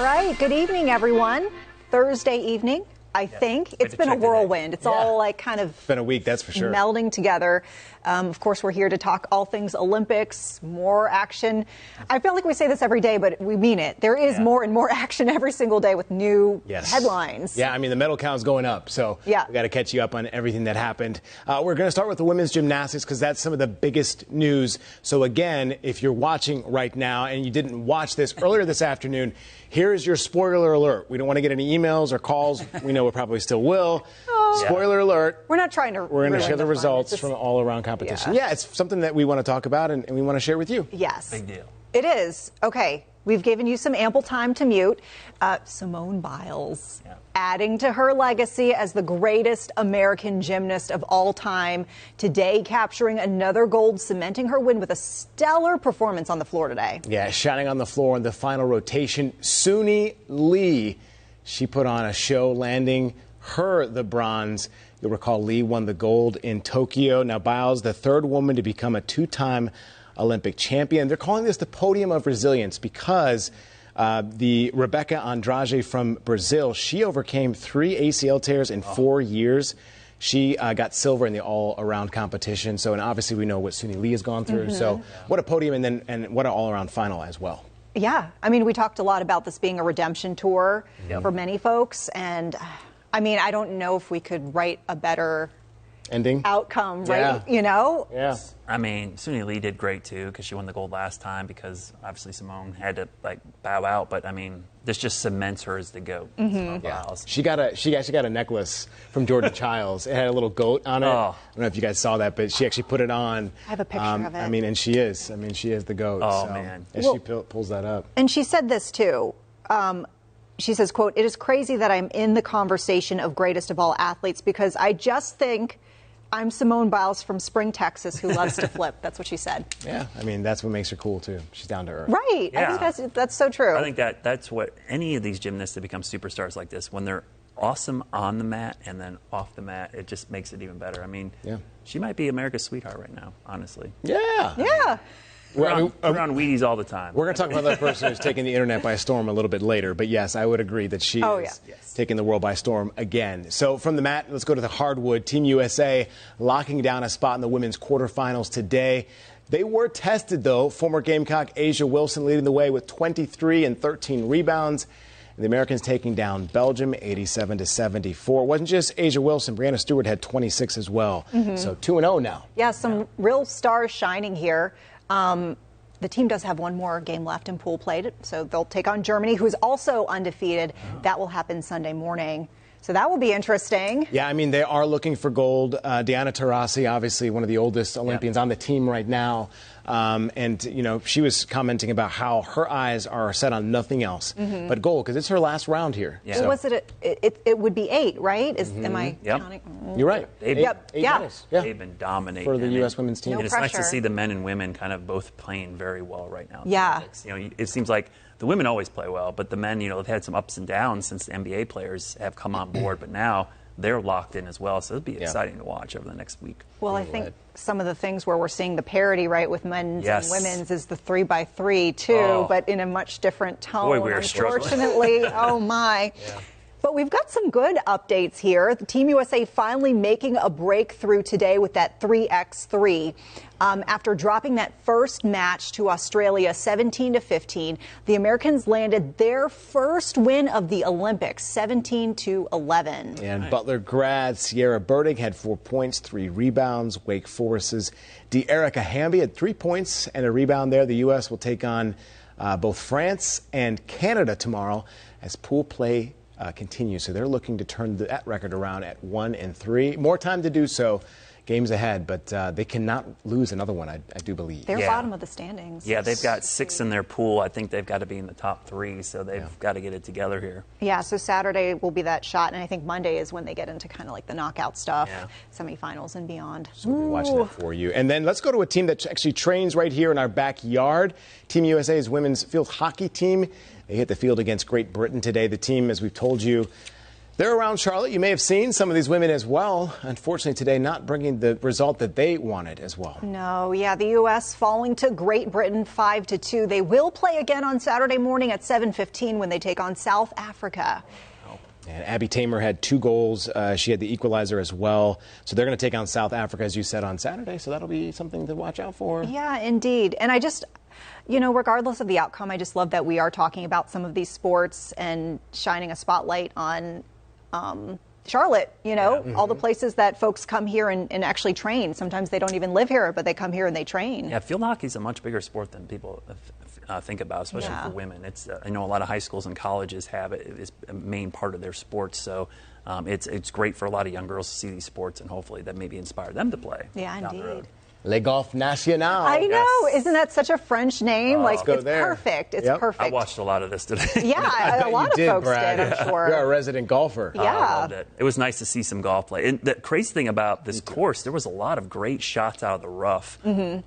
All right, good evening, everyone. Thursday evening, I think. It's been a whirlwind. It's all like kind of been a week, that's for sure. Melding together. Of course, we're here to talk all things Olympics, more action. I feel like we say this every day, but we mean it. There is more and more action every single day with new headlines. Yeah, I mean, the medal count's going up, so we got to catch you up on everything that happened. We're going to start with the women's gymnastics because that's some of the biggest news. So again, if you're watching right now and you didn't watch this earlier this afternoon, here's your spoiler alert. We don't want to get any emails or calls. We know we probably still will. Spoiler alert. We're not trying to. We're going to share the results from all around competition. Yeah, it's something that we want to talk about and we want to share with you. Yes. Big deal. It is. Okay. We've given you some ample time to mute. Simone Biles, adding to her legacy as the greatest American gymnast of all time, today capturing another gold, cementing her win with a stellar performance on the floor today. Yeah, shining on the floor in the final rotation. Suni Lee, she put on a show, landing her the bronze. You'll recall Lee won the gold in Tokyo. Now Biles, the third woman to become a two-time Olympic champion. They're calling this the podium of resilience because the Rebecca Andrade from Brazil, she overcame 3 ACL tears in 4 years. She got silver in the all-around competition. So, and obviously we know what Suni Lee has gone through. So what a podium and what an all-around final as well. Yeah, I mean, we talked a lot about this being a redemption tour for many folks. And I mean, I don't know if we could write a better ending outcome, right? You know? Yeah. I mean, Suni Lee did great too because she won the gold last time because obviously Simone had to bow out. But I mean, this just cements her as the GOAT. She actually got a necklace from Jordan Childs. It had a little goat on it. I don't know if you guys saw that, but she actually put it on. I have a picture of it. I mean, and she is. I mean, she is the GOAT. Oh, so, man. And she pulls that up. And she said this too. She says, quote, "It is crazy that I'm in the conversation of greatest of all athletes because I just think I'm Simone Biles from Spring, Texas, who loves to flip." That's what she said. Yeah, I mean, that's what makes her cool, too. She's down to earth. Right. Yeah. I think that's so true. I think that's what any of these gymnasts that become superstars like this, when they're awesome on the mat and then off the mat, it just makes it even better. I mean, she might be America's sweetheart right now, honestly. Yeah. Yeah. We're on Wheaties all the time. We're going to talk about that person who's taking the internet by storm a little bit later. But yes, I would agree that she is taking the world by storm again. So from the mat, let's go to the hardwood. Team USA locking down a spot in the women's quarterfinals today. They were tested, though. Former Gamecock Asia Wilson leading the way with 23 and 13 rebounds. The Americans taking down Belgium 87-74. It wasn't just Asia Wilson. Brianna Stewart had 26 as well. So 2-0 now. Yeah, some real stars shining here. The team does have one more game left in pool play, so they'll take on Germany, who is also undefeated. That will happen Sunday morning. So that will be interesting. Yeah, I mean, they are looking for gold. Diana Taurasi, obviously one of the oldest Olympians on the team right now. And, you know, she was commenting about how her eyes are set on nothing else but gold, because it's her last round here. Yeah. So was it would be 8, right? Am I counting? You're right. They've been dominating. For the U.S. women's team. No and it's pressure. nice to see the men and women kind of both playing very well right now. Yeah. You know, it seems like the women always play well, but the men, you know, they've had some ups and downs since the NBA players have come on board, but now they're locked in as well, so it'll be exciting to watch over the next week. Well, I think some of the things where we're seeing the parity, right, with men's and women's is the 3x3 too, but in a much different tone. Boy, we are unfortunately. Oh my. But we've got some good updates here. The Team USA finally making a breakthrough today with that 3x3. After dropping that first match to Australia 17-15, the Americans landed their first win of the Olympics, 17-11. And Butler grad Sierra Burdig had 4 points, 3 rebounds. Wake Forest's De'Erica Hamby had 3 points and a rebound there. The U.S. will take on both France and Canada tomorrow as pool play continues. So they're looking to turn that record around at 1-3. More time to do so. Games ahead, but they cannot lose another one, I do believe. They're bottom of the standings. Yeah, they've got 6 in their pool. I think they've got to be in the top 3, so they've got to get it together here. Yeah, so Saturday will be that shot, and I think Monday is when they get into kind of like the knockout stuff, semifinals and beyond. So we'll be watching that for you. And then let's go to a team that actually trains right here in our backyard. Team USA's women's field hockey team. They hit the field against Great Britain today. The team, as we've told you, They're around Charlotte. You may have seen some of these women as well. Unfortunately, today not bringing the result that they wanted as well. No, yeah, the U.S. falling to Great Britain 5-2. They will play again on Saturday morning at 7:15 when they take on South Africa. And Abby Tamer had 2 goals. She had the equalizer as well. So they're going to take on South Africa, as you said, on Saturday. So that'll be something to watch out for. Yeah, indeed. And I just, regardless of the outcome, I just love that we are talking about some of these sports and shining a spotlight on Charlotte, all the places that folks come here and actually train. Sometimes they don't even live here, but they come here and they train. Yeah, field hockey is a much bigger sport than people think about, especially for women. It's I know a lot of high schools and colleges have it. It's a main part of their sports. So it's great for a lot of young girls to see these sports, and hopefully that maybe inspire them to play. Yeah, indeed. Le Golf National. I know. Yes. Isn't that such a French name? Let's go it's there. perfect. It's Yep. perfect. I watched a lot of this today. Yeah, a lot of folks Brad. did, I'm sure. You're a resident golfer. Yeah. I loved it. It was nice to see some golf play. And the crazy thing about this course, there was a lot of great shots out of the rough. And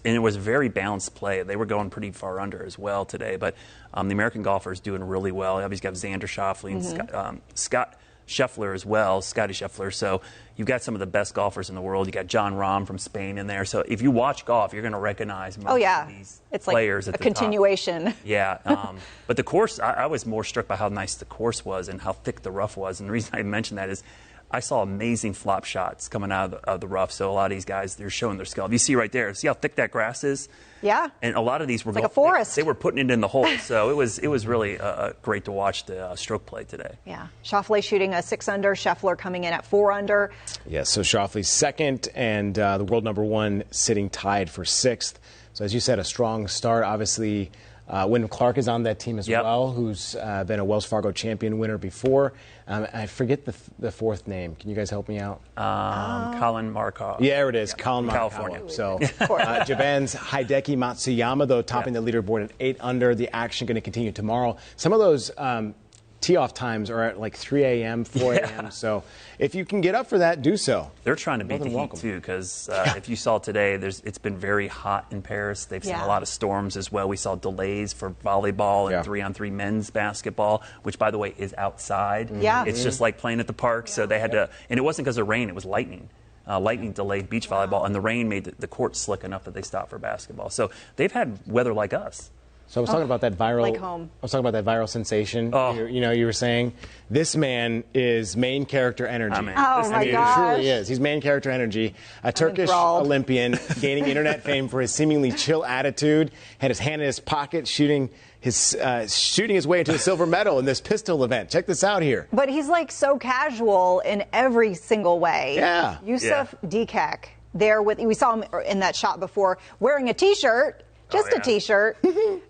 it was very balanced play. They were going pretty far under as well today. But the American golfers doing really well. Obviously, got Xander Schauffele and Scott Scheffler as well, Scotty Scheffler. So you've got some of the best golfers in the world. You got John Rahm from Spain in there. So if you watch golf, you're going to recognize most of these players like at a the top. continuation. Yeah. But the course, I was more struck by how nice the course was and how thick the rough was. And the reason I mentioned that is I saw amazing flop shots coming out of the rough. So a lot of these guys, they're showing their skill. If you see right there, see how thick that grass is? Yeah. And a lot of these were like a forest. They were putting it in the hole. So it was really great to watch the stroke play today. Yeah. Schauffele shooting a 6-under, Scheffler coming in at 4-under. Yeah, so Schauffele's second and the world number 1 sitting tied for 6th. So as you said, a strong start. Obviously, Wyndham Clark is on that team as well, who's been a Wells Fargo champion winner before. I forget the fourth name. Can you guys help me out? Colin Markov. Yeah, there it is. Colin Markov. California. So Japan's Hideki Matsuyama, though, topping the leaderboard at 8 under. The action going to continue tomorrow. Some of those tee-off times are at like 3 a.m., 4 a.m. So if you can get up for that, do so. They're trying to beat the heat, too, because if you saw today, it's been very hot in Paris. They've seen a lot of storms as well. We saw delays for volleyball and 3-on-3 men's basketball, which, by the way, is outside. Yeah. It's just like playing at the park. So they had to, and it wasn't because of rain, it was lightning. Lightning delayed beach volleyball, and the rain made the court slick enough that they stopped for basketball. So they've had weather like us. So I was talking about that viral. Like home. I was talking about that viral sensation. Oh. You were saying this man is main character energy. Oh my gosh. He truly is. He's main character energy. A Turkish Olympian gaining internet fame for his seemingly chill attitude. Had his hand in his pocket, shooting his way into a silver medal in this pistol event. Check this out here. But he's like so casual in every single way. Yeah. Yusuf Dikak there we saw him in that shot before wearing a T-shirt. Just a T-shirt,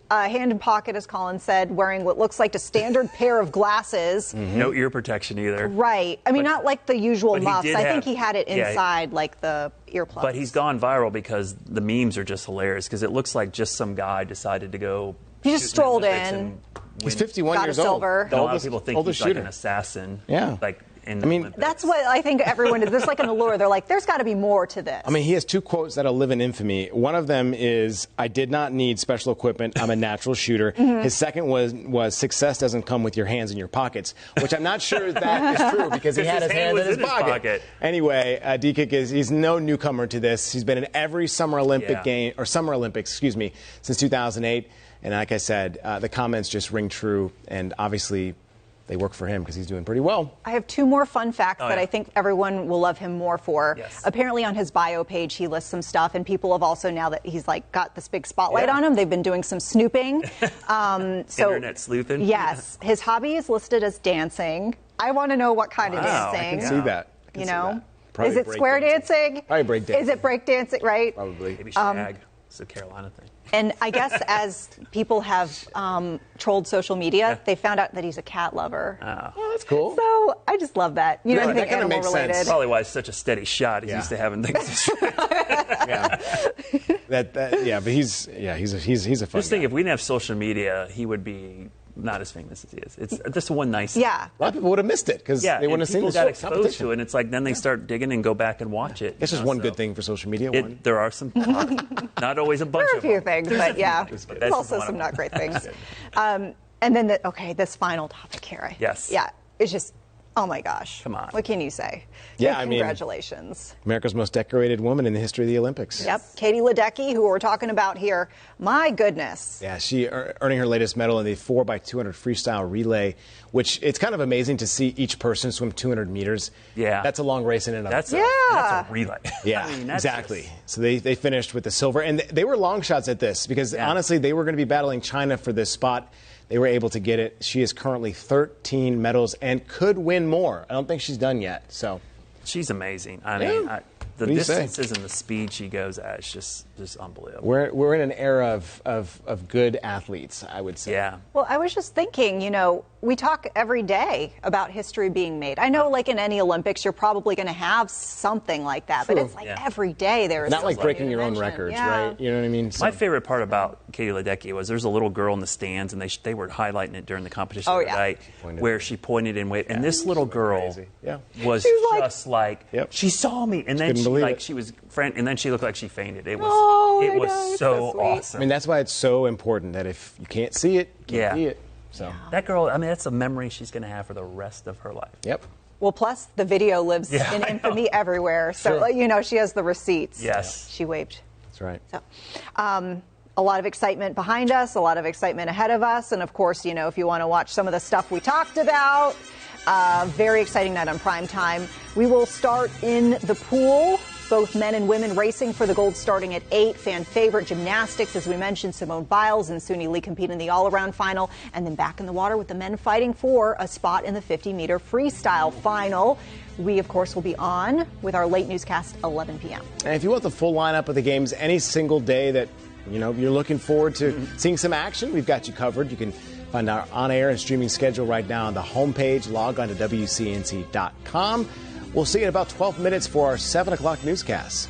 hand in pocket, as Colin said, wearing what looks like a standard pair of glasses. No ear protection either. Right. I mean, not like the usual muffs. I think he had it yeah, inside, like the earplugs. But he's gone viral because the memes are just hilarious, because it looks like just some guy decided to go. He just strolled in. He's 51 got years a old. silver. A lot of people think he's like an assassin. Yeah. Like in the Olympics. That's what I think everyone is. There's like an allure. They're like, there's got to be more to this. I mean, he has 2 quotes that'll live in infamy. One of them is, "I did not need special equipment. I'm a natural shooter." His second was, "Success doesn't come with your hands in your pockets," which I'm not sure that is true because he had his hands in his pocket. Anyway, Dikak he's no newcomer to this. He's been in every Summer Olympics, since 2008. And like I said, the comments just ring true, and obviously they work for him because he's doing pretty well. I have 2 more fun facts that I think everyone will love him more for. Yes. Apparently on his bio page, he lists some stuff, and people have also, now that he's like got this big spotlight on him, they've been doing some snooping. Internet sleuthing. Yes. His hobby is listed as dancing. I want to know what kind of dancing. I can see that. Is it square dancing? Probably break dancing. Is it break dancing, right? Probably. Maybe shag. It's a Carolina thing. And I guess as people have trolled social media, they found out that he's a cat lover. Oh, that's cool. So I just love that. You know, anything that kinda animal makes related. sense. Probably why it's such a steady shot. He's used to having things. But he's a fun Just think, guy. if we didn't have social media, he would be not as famous as he is. It's just one nice. Yeah. A lot of people would have missed it because they wouldn't have seen people this got exposed competition. to it, and it's like then they start digging and go back and watch it. That's just one good thing for social media. There are some, not always a bunch There are a of few them. things, but yeah, There's there's also some not great things. And then, this final topic here. Yes. Yeah. is just, oh my gosh. Come on. What can you say? Yeah, Big congratulations. America's most decorated woman in the history of the Olympics. Yep. Katie Ledecky, who we're talking about here. My goodness. Yeah, she earning her latest medal in the 4x200 freestyle relay, which it's kind of amazing to see each person swim 200 meters. Yeah. That's a long race in and of itself. That's a relay. Yeah, I mean, that's exactly. So they finished with the silver. And they were long shots at this because, honestly, they were going to be battling China for this spot. They were able to get it. She is currently 13 medals and could win more. I don't think she's done yet. So she's amazing. I mean, the What do you say? distances and the speed she goes at is just unbelievable. we're in an era of good athletes, I would say. Yeah. Well, I was just thinking, we talk every day about history being made. I know, like in any Olympics, you're probably going to have something like that, but it's like every day there is Not like something breaking new your to own mention. records, Yeah. right? You know what I mean? So, My favorite part about Katie Ledecky was there's a little girl in the stands, and they were highlighting it during the competition tonight, where she pointed and waved. And this little girl was just like, she saw me, and then she looked like she fainted. It was so awesome. I mean, that's why it's so important that if you can't see it, you can't see it. So that girl, I mean, that's a memory she's going to have for the rest of her life. Yep. Well, plus the video lives in infamy everywhere. So, she has the receipts. Yes. She waved. That's right. So, a lot of excitement behind us, a lot of excitement ahead of us. And of course, if you want to watch some of the stuff we talked about, very exciting night on prime time. We will start in the pool. Both men and women racing for the gold starting at 8. Fan favorite gymnastics, as we mentioned, Simone Biles and Suni Lee compete in the all-around final. And then back in the water with the men fighting for a spot in the 50-meter freestyle final. We, of course, will be on with our late newscast, 11 p.m. And if you want the full lineup of the games any single day that, you're looking forward to seeing some action, we've got you covered. You can find our on-air and streaming schedule right now on the homepage. Log on to WCNC.com. We'll see you in about 12 minutes for our 7 o'clock newscast.